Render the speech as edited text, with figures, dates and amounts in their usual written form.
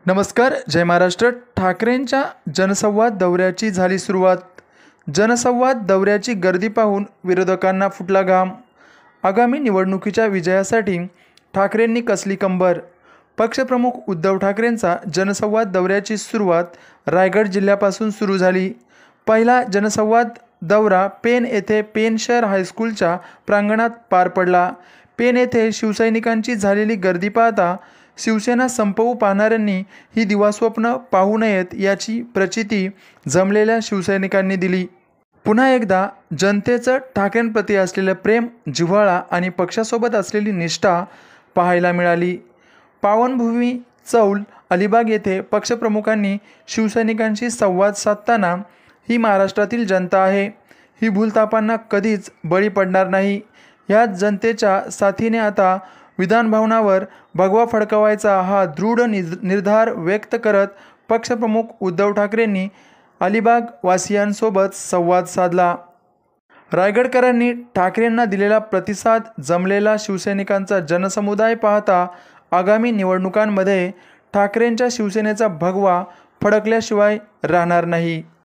नमस्कार, जय महाराष्ट्र. ठाकरेंच्या जनसंवाद दौऱ्याची झाली सुरुवात. जनसंवाद दौऱ्याची गर्दी पाहून विरोधकांना फुटला घाम. आगामी निवडणुकीच्या विजयासाठी ठाकरेंनी कसली कंबर. पक्षप्रमुख उद्धव ठाकरेंचा जनसंवाद दौऱ्याची सुरुवात रायगड जिल्ह्यापासून सुरू झाली. पहिला जनसंवाद दौरा पेण येथे पेण शहर हायस्कूलच्या प्रांगणात पार पडला. पेण येथे शिवसैनिकांची झालेली गर्दी पाहता शिवसेना संपवू पाहणाऱ्यांनी ही दिवास्वप्न पाहू नयेत याची प्रचिती जमलेल्या शिवसैनिकांनी दिली. पुन्हा एकदा जनतेचं ठाकरेंप्रती असलेलं प्रेम, जिव्हाळा आणि पक्षासोबत असलेली निष्ठा पाहायला मिळाली. पावनभूमी चौल अलिबाग येथे पक्षप्रमुखांनी शिवसैनिकांशी संवाद साधताना ही महाराष्ट्रातील जनता आहे, ही भूलथापांना कधीच बळी पडणार नाही, ह्या जनतेच्या साथीने आता विधानभवनावर भगवा फडकवायचा हा दृढ निर्धार व्यक्त करत पक्षप्रमुख उद्धव ठाकरेंनी अलिबाग वासियांसोबत संवाद साधला. रायगडकरांनी ठाकरेंना दिलेला प्रतिसाद, जमलेला शिवसैनिकांचा जनसमुदाय पाहता आगामी निवडणुकांमध्ये ठाकरेंच्या शिवसेनेचा भगवा फडकल्याशिवाय राहणार नाही.